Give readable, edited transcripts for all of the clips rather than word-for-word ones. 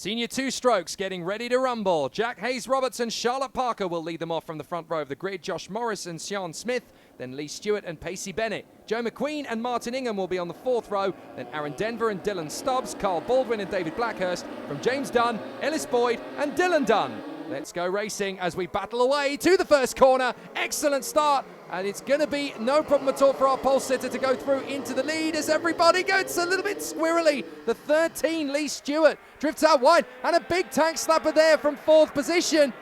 Senior two-strokes getting ready to rumble. Jack Hayes-Roberts and Charlotte Parker will lead them off from the front row of the grid. Josh Morris and Sean Smith, then Lee Stewart and Pacey Bennett. Joe McQueen and Martin Ingham will be on the fourth row. Then Aaron Denver and Dylan Stubbs, Carl Baldwin and David Blackhurst from James Dunn, Ellis Boyd and Dylan Dunn. Let's go racing as we battle away to the first corner. Excellent start. And it's going to be no problem at all for our pole sitter to go through into the lead as everybody gets a little bit squirrely. The 13, Lee Stewart, drifts out wide, and a big tank slapper there from fourth position.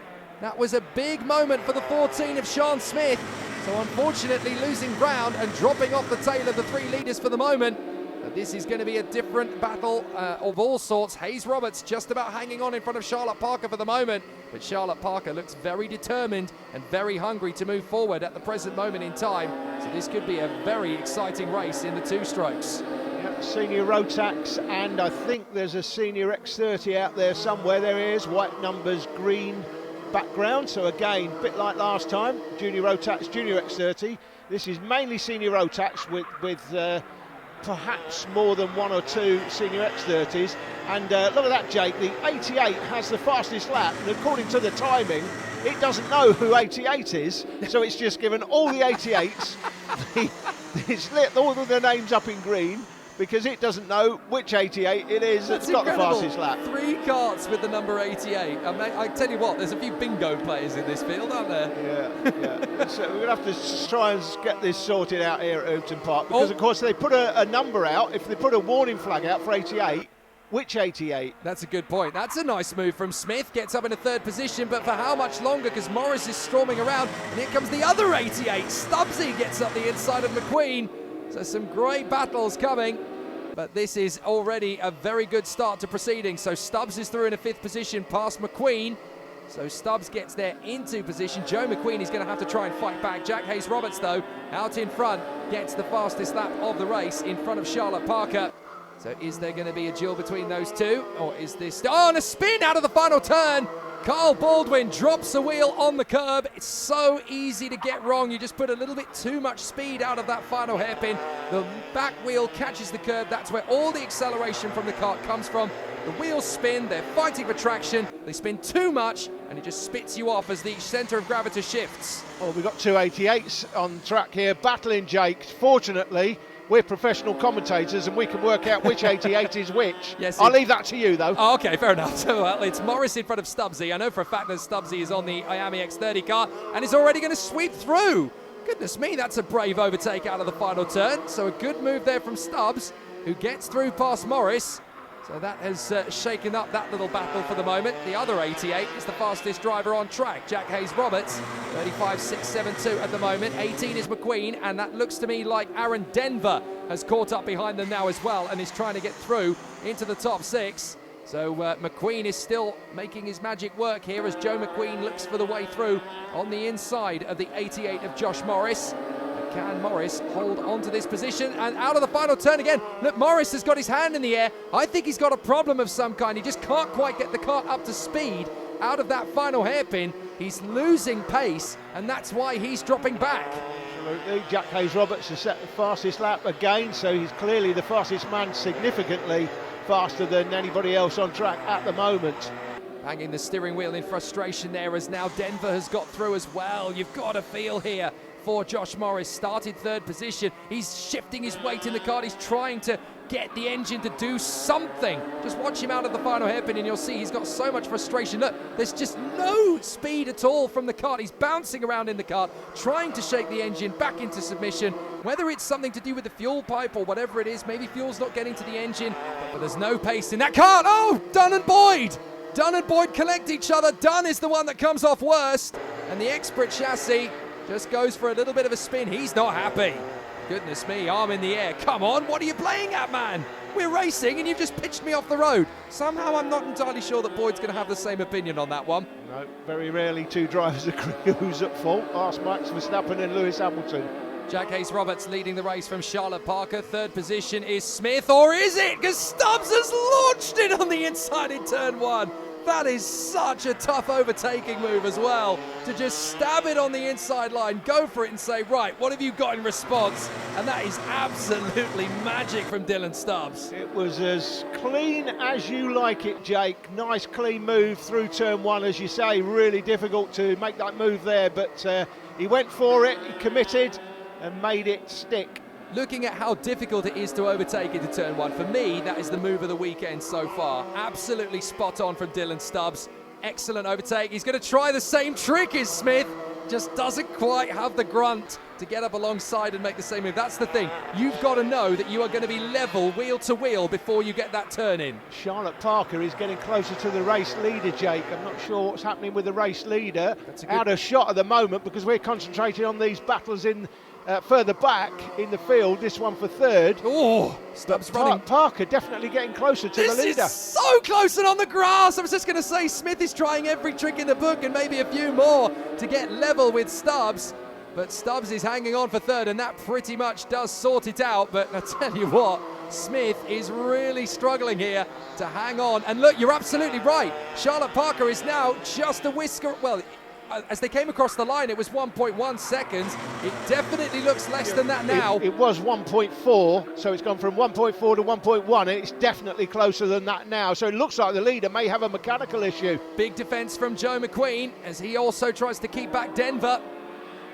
That was a big moment for the 14 of Sean Smith. So unfortunately losing ground and dropping off the tail of the three leaders for the moment. But this is going to be a different battle of all sorts. Hayes-Roberts just about hanging on in front of Charlotte Parker for the moment. But Charlotte Parker looks very determined and very hungry to move forward at the present moment in time. So this could be a very exciting race in the two strokes. Yep, senior Rotax, and I think there's a senior X30 out there somewhere. There he is, white numbers, green background. So again, a bit like last time, junior Rotax, junior X30. This is mainly senior Rotax with perhaps more than one or two senior X30s. And look at that, Jake, the 88 has the fastest lap, and according to the timing, it doesn't know who 88 is, so it's just given all the 88s, it's lit all of the names up in green, because it doesn't know which 88 it is that's got incredible. The fastest lap. 3 carts with the number 88. I tell you what, there's a few bingo players in this field, aren't there? Yeah. So we're going to have to try and get this sorted out here at Hooton Park, because of course they put a number out. If they put a warning flag out for 88, which 88? That's a good point. That's a nice move from Smith. Gets up in a third position, but for how much longer? Because Morris is storming around, and here comes the other 88. Stubbsy gets up the inside of McQueen. So some great battles coming, but this is already a very good start to proceedings. So Stubbs is through in a fifth position past McQueen. So Stubbs gets there into position. Joe McQueen is going to have to try and fight back. Jack Hayes-Roberts, though, out in front, gets the fastest lap of the race in front of Charlotte Parker. So is there going to be a duel between those two? Or is this... Oh, and a spin out of the final turn! Carl Baldwin drops a wheel on the curb. It's so easy to get wrong. You just put a little bit too much speed out of that final hairpin. The back wheel catches the curb. That's where all the acceleration from the kart comes from. The wheels spin. They're fighting for traction. They spin too much, and it just spits you off as the centre of gravity shifts. Well, we've got two 88s on track here, battling, Jake. Fortunately, we're professional commentators and we can work out which 88 is which. Yes, I'll leave that to you, though. Oh, okay, fair enough. So it's Morris in front of Stubbsy. I know for a fact that Stubbsy is on the Miami X30 car and is already going to sweep through. Goodness me, that's a brave overtake out of the final turn. So a good move there from Stubbs, who gets through past Morris. So that has shaken up that little battle for the moment. The other 88 is the fastest driver on track, Jack Hayes-Roberts, 35.672 at the moment. 18 is McQueen, and that looks to me like Aaron Denver has caught up behind them now as well and is trying to get through into the top 6. So McQueen is still making his magic work here as Joe McQueen looks for the way through on the inside of the 88 of Josh Morris. Can Morris hold on to this position? And out of the final turn again. Look, Morris has got his hand in the air. I think he's got a problem of some kind. He just can't quite get the kart up to speed out of that final hairpin. He's losing pace, and that's why he's dropping back. Absolutely. Jack Hayes-Roberts has set the fastest lap again, so he's clearly the fastest man, significantly faster than anybody else on track at the moment. Banging the steering wheel in frustration there as now Denver has got through as well. You've got a feel here for Josh Morris. Started third position. He's shifting his weight in the kart. He's trying to get the engine to do something. Just watch him out of the final hairpin and you'll see he's got so much frustration. Look, there's just no speed at all from the kart. He's bouncing around in the kart, trying to shake the engine back into submission. Whether it's something to do with the fuel pipe or whatever it is, maybe fuel's not getting to the engine, but there's no pace in that kart. Oh, Dunn and Boyd! Dunn and Boyd collect each other. Dunn is the one that comes off worst, and the expert chassis just goes for a little bit of a spin. He's not happy. Goodness me, arm in the air. Come on, what are you playing at, man? We're racing and you've just pitched me off the road. Somehow I'm not entirely sure that Boyd's going to have the same opinion on that one. No, very rarely two drivers agree who's at fault. Ask Max Verstappen and Lewis Hamilton. Jack Hayes-Roberts leading the race from Charlotte Parker. Third position is Smith, or is it? Because Stubbs has launched it on the inside in turn 1. That is such a tough overtaking move as well, to just stab it on the inside line, go for it and say, right, what have you got in response? And that is absolutely magic from Dylan Stubbs. It was as clean as you like it, Jake. Nice clean move through turn one, as you say. Really difficult to make that move there, but he went for it, he committed and made it stick. Looking at how difficult it is to overtake into turn one, for me, that is the move of the weekend so far. Absolutely spot on from Dylan Stubbs. Excellent overtake. He's going to try the same trick as Smith. Just doesn't quite have the grunt to get up alongside and make the same move. That's the thing. You've got to know that you are going to be level wheel to wheel before you get that turn in. Charlotte Parker is getting closer to the race leader, Jake. I'm not sure what's happening with the race leader. Out of shot at the moment because we're concentrating on these battles in further back in the field. This one for third. Oh, Stubbs running. Parker definitely getting closer to the leader. This is so close and on the grass. I was just going to say Smith is trying every trick in the book and maybe a few more to get level with Stubbs. But Stubbs is hanging on for third, and that pretty much does sort it out. But I tell you what, Smith is really struggling here to hang on. And look, you're absolutely right. Charlotte Parker is now just a whisker. Well, as they came across the line, it was 1.1 seconds. It definitely looks less than that now. It was 1.4, so it's gone from 1.4 to 1.1, and it's definitely closer than that now. So it looks like the leader may have a mechanical issue. Big defense from Joe McQueen as he also tries to keep back Denver.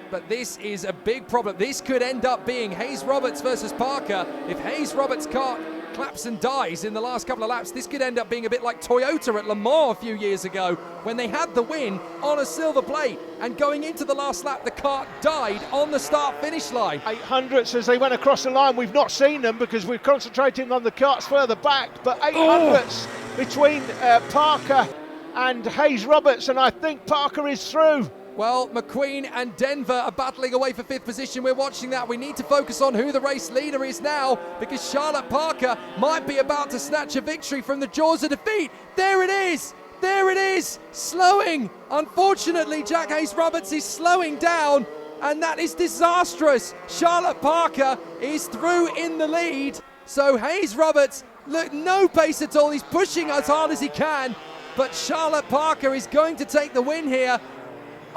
But this is a big problem. This could end up being Hayes Roberts versus Parker. If Hayes Roberts' car claps and dies in the last couple of laps, this could end up being a bit like Toyota at Le Mans a few years ago when they had the win on a silver plate, and going into the last lap the car died on the start finish line. 800s as they went across the line. We've not seen them because we're concentrating on the karts further back, but 800s between Parker and Hayes Roberts, and I think Parker is through. Well, McQueen and Denver are battling away for fifth position. We're watching that. We need to focus on who the race leader is now, because Charlotte Parker might be about to snatch a victory from the jaws of defeat. There it is. There it is. Slowing. Unfortunately, Jack Hayes Roberts is slowing down, and that is disastrous. Charlotte Parker is through in the lead. So Hayes Roberts, look, no pace at all. He's pushing as hard as he can, but Charlotte Parker is going to take the win here.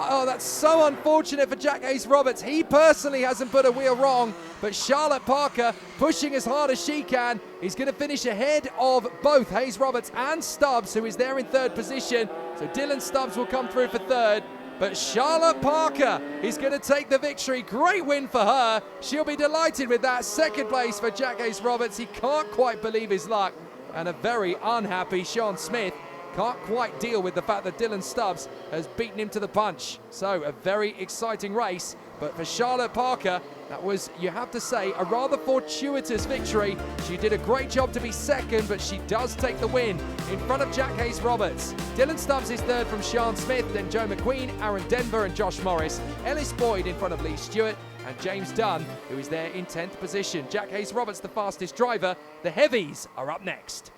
Oh, that's so unfortunate for Jack Hayes Roberts. He personally hasn't put a wheel wrong, but Charlotte Parker pushing as hard as she can. He's going to finish ahead of both Hayes Roberts and Stubbs, who is there in third position. So Dylan Stubbs will come through for third, but Charlotte Parker is going to take the victory. Great win for her. She'll be delighted with that. Second place for Jack Hayes Roberts. He can't quite believe his luck, and a very unhappy Sean Smith can't quite deal with the fact that Dylan Stubbs has beaten him to the punch. So a very exciting race, but for Charlotte Parker, that was, you have to say, a rather fortuitous victory. She did a great job to be second, but she does take the win in front of Jack Hayes Roberts. Dylan Stubbs is third from Sean Smith, then Joe McQueen, Aaron Denver and Josh Morris. Ellis Boyd in front of Lee Stewart and James Dunn, who is there in 10th position. Jack Hayes Roberts, the fastest driver. The heavies are up next.